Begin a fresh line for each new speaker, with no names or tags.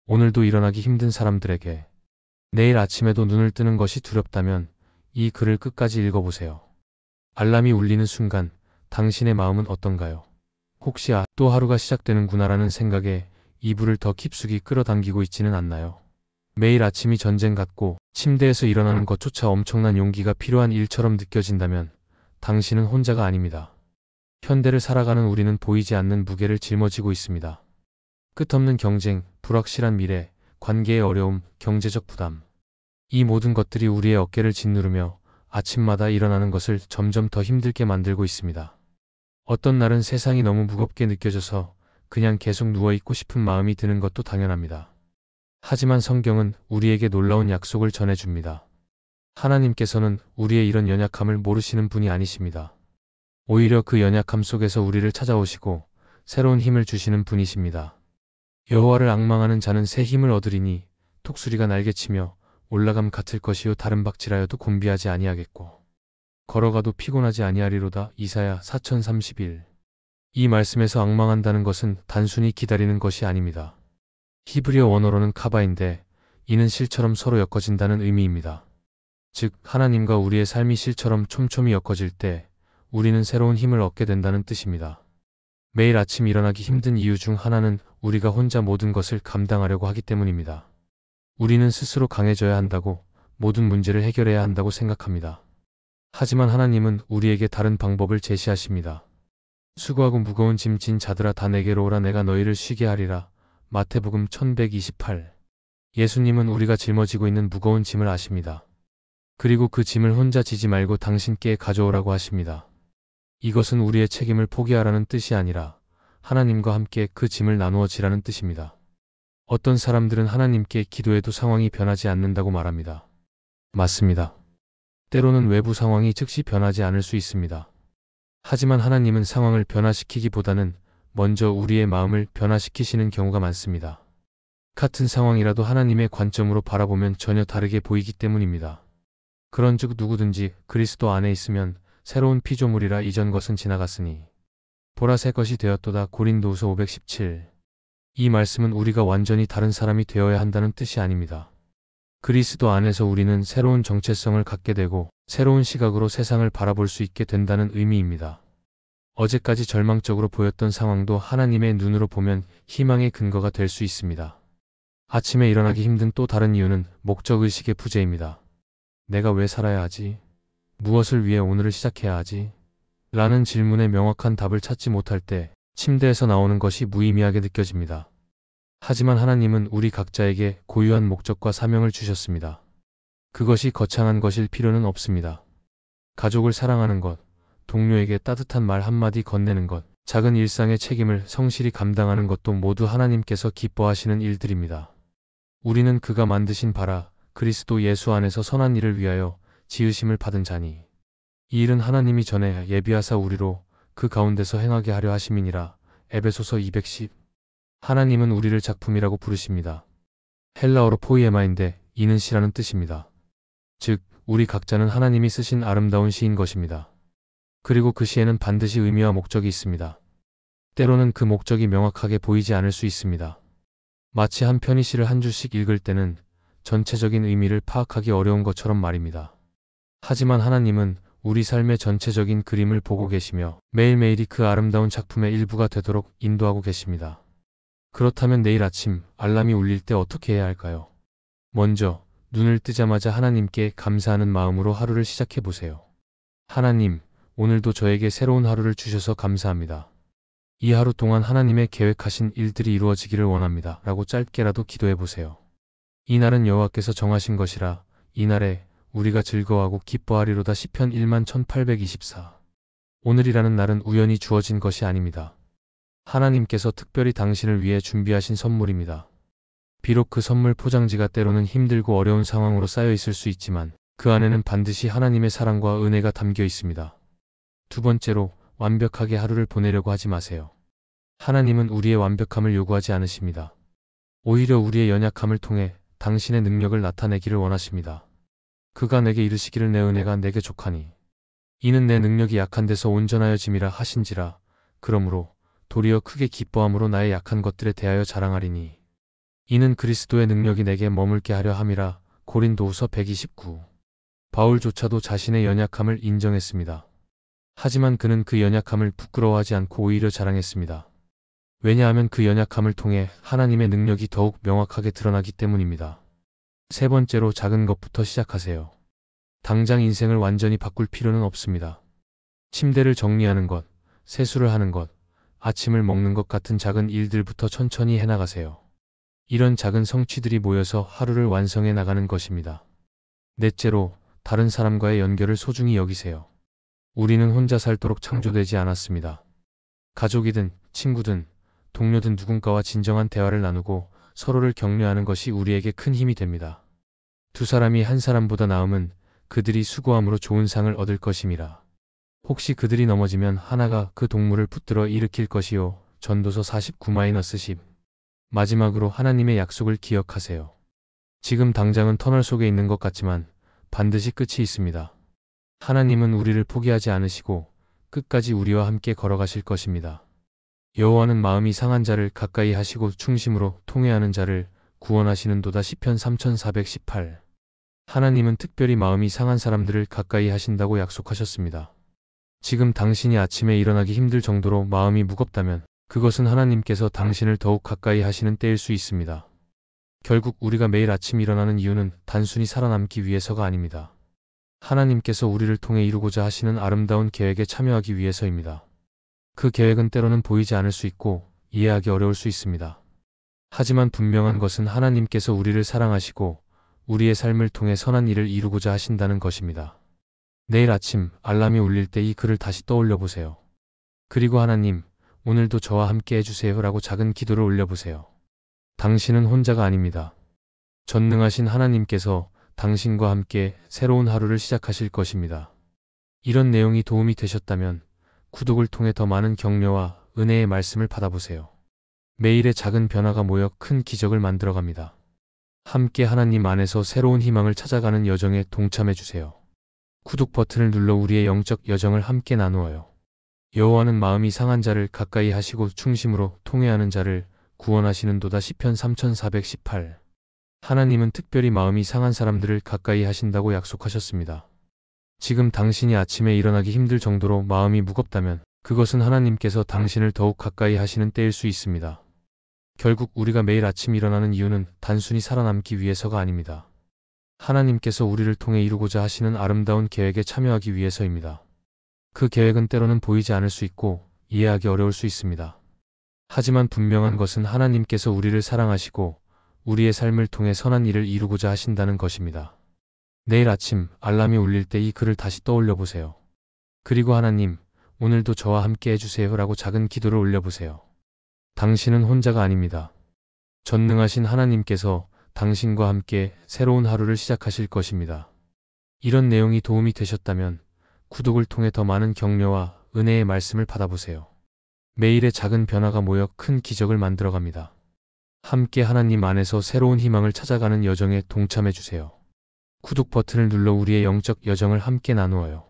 오늘도 일어나기 힘든 사람들에게 내일 아침에도 눈을 뜨는 것이 두렵다면 이 글을 끝까지 읽어보세요. 알람이 울리는 순간 당신의 마음은 어떤가요? 혹시 또 하루가 시작되는구나라는 생각에 이불을 더 깊숙이 끌어당기고 있지는 않나요? 매일 아침이 전쟁 같고 침대에서 일어나는 것조차 엄청난 용기가 필요한 일처럼 느껴진다면 당신은 혼자가 아닙니다. 현대를 살아가는 우리는 보이지 않는 무게를 짊어지고 있습니다. 끝없는 경쟁, 불확실한 미래, 관계의 어려움, 경제적 부담. 이 모든 것들이 우리의 어깨를 짓누르며 아침마다 일어나는 것을 점점 더 힘들게 만들고 있습니다. 어떤 날은 세상이 너무 무겁게 느껴져서 그냥 계속 누워있고 싶은 마음이 드는 것도 당연합니다. 하지만 성경은 우리에게 놀라운 약속을 전해줍니다. 하나님께서는 우리의 이런 연약함을 모르시는 분이 아니십니다. 오히려 그 연약함 속에서 우리를 찾아오시고 새로운 힘을 주시는 분이십니다. 여호와를 앙망하는 자는 새 힘을 얻으리니 독수리가 날개치며 올라감 같을 것이요 다른 박질하여도 곤비하지 아니하겠고 걸어가도 피곤하지 아니하리로다. 이사야 4031. 이 말씀에서 앙망한다는 것은 단순히 기다리는 것이 아닙니다. 히브리어 원어로는 카바인데 이는 실처럼 서로 엮어진다는 의미입니다. 즉 하나님과 우리의 삶이 실처럼 촘촘히 엮어질 때 우리는 새로운 힘을 얻게 된다는 뜻입니다. 매일 아침 일어나기 힘든 이유 중 하나는 우리가 혼자 모든 것을 감당하려고 하기 때문입니다. 우리는 스스로 강해져야 한다고, 모든 문제를 해결해야 한다고 생각합니다. 하지만 하나님은 우리에게 다른 방법을 제시하십니다. 수고하고 무거운 짐 진 자들아 다 내게로 오라 내가 너희를 쉬게 하리라. 마태복음 1128. 예수님은 우리가 짊어지고 있는 무거운 짐을 아십니다. 그리고 그 짐을 혼자 지지 말고 당신께 가져오라고 하십니다. 이것은 우리의 책임을 포기하라는 뜻이 아니라 하나님과 함께 그 짐을 나누어 지라는 뜻입니다. 어떤 사람들은 하나님께 기도해도 상황이 변하지 않는다고 말합니다. 맞습니다. 때로는 외부 상황이 즉시 변하지 않을 수 있습니다. 하지만 하나님은 상황을 변화시키기보다는 먼저 우리의 마음을 변화시키시는 경우가 많습니다. 같은 상황이라도 하나님의 관점으로 바라보면 전혀 다르게 보이기 때문입니다. 그런즉 누구든지 그리스도 안에 있으면 새로운 피조물이라 이전 것은 지나갔으니 보라 새 것이 되었도다. 고린도후서 517. 이 말씀은 우리가 완전히 다른 사람이 되어야 한다는 뜻이 아닙니다. 그리스도 안에서 우리는 새로운 정체성을 갖게 되고 새로운 시각으로 세상을 바라볼 수 있게 된다는 의미입니다. 어제까지 절망적으로 보였던 상황도 하나님의 눈으로 보면 희망의 근거가 될 수 있습니다. 아침에 일어나기 힘든 또 다른 이유는 목적의식의 부재입니다. 내가 왜 살아야 하지? 무엇을 위해 오늘을 시작해야 하지? 라는 질문에 명확한 답을 찾지 못할 때 침대에서 나오는 것이 무의미하게 느껴집니다. 하지만 하나님은 우리 각자에게 고유한 목적과 사명을 주셨습니다. 그것이 거창한 것일 필요는 없습니다. 가족을 사랑하는 것, 동료에게 따뜻한 말 한마디 건네는 것, 작은 일상의 책임을 성실히 감당하는 것도 모두 하나님께서 기뻐하시는 일들입니다. 우리는 그가 만드신 바라 그리스도 예수 안에서 선한 일을 위하여 지으심을 받은 자니 이 일은 하나님이 전에 예비하사 우리로 그 가운데서 행하게 하려 하심이니라. 에베소서 210. 하나님은 우리를 작품이라고 부르십니다. 헬라어로 포이에마인데 이는 시라는 뜻입니다. 즉 우리 각자는 하나님이 쓰신 아름다운 시인 것입니다. 그리고 그 시에는 반드시 의미와 목적이 있습니다. 때로는 그 목적이 명확하게 보이지 않을 수 있습니다. 마치 한 편의 시를 한 줄씩 읽을 때는 전체적인 의미를 파악하기 어려운 것처럼 말입니다. 하지만 하나님은 우리 삶의 전체적인 그림을 보고 계시며 매일매일이 그 아름다운 작품의 일부가 되도록 인도하고 계십니다. 그렇다면 내일 아침 알람이 울릴 때 어떻게 해야 할까요? 먼저 눈을 뜨자마자 하나님께 감사하는 마음으로 하루를 시작해 보세요. 하나님, 오늘도 저에게 새로운 하루를 주셔서 감사합니다. 이 하루 동안 하나님의 계획하신 일들이 이루어지기를 원합니다. 라고 짧게라도 기도해 보세요. 이 날은 여호와께서 정하신 것이라 이날에 우리가 즐거워하고 기뻐하리로다. 시편 11824. 오늘이라는 날은 우연히 주어진 것이 아닙니다. 하나님께서 특별히 당신을 위해 준비하신 선물입니다. 비록 그 선물 포장지가 때로는 힘들고 어려운 상황으로 쌓여 있을 수 있지만 그 안에는 반드시 하나님의 사랑과 은혜가 담겨 있습니다. 두 번째로, 완벽하게 하루를 보내려고 하지 마세요. 하나님은 우리의 완벽함을 요구하지 않으십니다. 오히려 우리의 연약함을 통해 당신의 능력을 나타내기를 원하십니다. 그가 내게 이르시기를 내 은혜가 내게 족하니 이는 내 능력이 약한 데서 온전하여짐이라 하신지라. 그러므로 도리어 크게 기뻐함으로 나의 약한 것들에 대하여 자랑하리니 이는 그리스도의 능력이 내게 머물게 하려 함이라. 고린도후서 129. 바울조차도 자신의 연약함을 인정했습니다. 하지만 그는 그 연약함을 부끄러워하지 않고 오히려 자랑했습니다. 왜냐하면 그 연약함을 통해 하나님의 능력이 더욱 명확하게 드러나기 때문입니다. 세 번째로, 작은 것부터 시작하세요. 당장 인생을 완전히 바꿀 필요는 없습니다. 침대를 정리하는 것, 세수를 하는 것, 아침을 먹는 것 같은 작은 일들부터 천천히 해나가세요. 이런 작은 성취들이 모여서 하루를 완성해 나가는 것입니다. 넷째로, 다른 사람과의 연결을 소중히 여기세요. 우리는 혼자 살도록 창조되지 않았습니다. 가족이든 친구든 동료든 누군가와 진정한 대화를 나누고 서로를 격려하는 것이 우리에게 큰 힘이 됩니다. 두 사람이 한 사람보다 나음은 그들이 수고함으로 좋은 상을 얻을 것임이라. 혹시 그들이 넘어지면 하나가 그 동물을 붙들어 일으킬 것이요. 전도서 49-10. 마지막으로, 하나님의 약속을 기억하세요. 지금 당장은 터널 속에 있는 것 같지만 반드시 끝이 있습니다. 하나님은 우리를 포기하지 않으시고 끝까지 우리와 함께 걸어가실 것입니다. 여호와는 마음이 상한 자를 가까이 하시고 충심으로 통회하는 자를 구원하시는도다. 시편 3418. 하나님은 특별히 마음이 상한 사람들을 가까이 하신다고 약속하셨습니다. 지금 당신이 아침에 일어나기 힘들 정도로 마음이 무겁다면 그것은 하나님께서 당신을 더욱 가까이 하시는 때일 수 있습니다. 결국 우리가 매일 아침 일어나는 이유는 단순히 살아남기 위해서가 아닙니다. 하나님께서 우리를 통해 이루고자 하시는 아름다운 계획에 참여하기 위해서입니다. 그 계획은 때로는 보이지 않을 수 있고 이해하기 어려울 수 있습니다. 하지만 분명한 것은 하나님께서 우리를 사랑하시고 우리의 삶을 통해 선한 일을 이루고자 하신다는 것입니다. 내일 아침 알람이 울릴 때 이 글을 다시 떠올려 보세요. 그리고 하나님, 오늘도 저와 함께 해주세요 라고 작은 기도를 올려보세요. 당신은 혼자가 아닙니다. 전능하신 하나님께서 당신과 함께 새로운 하루를 시작하실 것입니다. 이런 내용이 도움이 되셨다면 구독을 통해 더 많은 격려와 은혜의 말씀을 받아보세요. 매일의 작은 변화가 모여 큰 기적을 만들어갑니다. 함께 하나님 안에서 새로운 희망을 찾아가는 여정에 동참해주세요. 구독 버튼을 눌러 우리의 영적 여정을 함께 나누어요. 여호와는 마음이 상한 자를 가까이 하시고 충심으로 통회하는 자를 구원하시는도다. 시편 3418. 하나님은 특별히 마음이 상한 사람들을 가까이 하신다고 약속하셨습니다. 지금 당신이 아침에 일어나기 힘들 정도로 마음이 무겁다면 그것은 하나님께서 당신을 더욱 가까이 하시는 때일 수 있습니다. 결국 우리가 매일 아침 일어나는 이유는 단순히 살아남기 위해서가 아닙니다. 하나님께서 우리를 통해 이루고자 하시는 아름다운 계획에 참여하기 위해서입니다. 그 계획은 때로는 보이지 않을 수 있고 이해하기 어려울 수 있습니다. 하지만 분명한 것은 하나님께서 우리를 사랑하시고 우리의 삶을 통해 선한 일을 이루고자 하신다는 것입니다. 내일 아침 알람이 울릴 때 이 글을 다시 떠올려 보세요. 그리고 하나님, 오늘도 저와 함께 해주세요 라고 작은 기도를 올려보세요. 당신은 혼자가 아닙니다. 전능하신 하나님께서 당신과 함께 새로운 하루를 시작하실 것입니다. 이런 내용이 도움이 되셨다면 구독을 통해 더 많은 격려와 은혜의 말씀을 받아보세요. 매일의 작은 변화가 모여 큰 기적을 만들어갑니다. 함께 하나님 안에서 새로운 희망을 찾아가는 여정에 동참해주세요. 구독 버튼을 눌러 우리의 영적 여정을 함께 나누어요.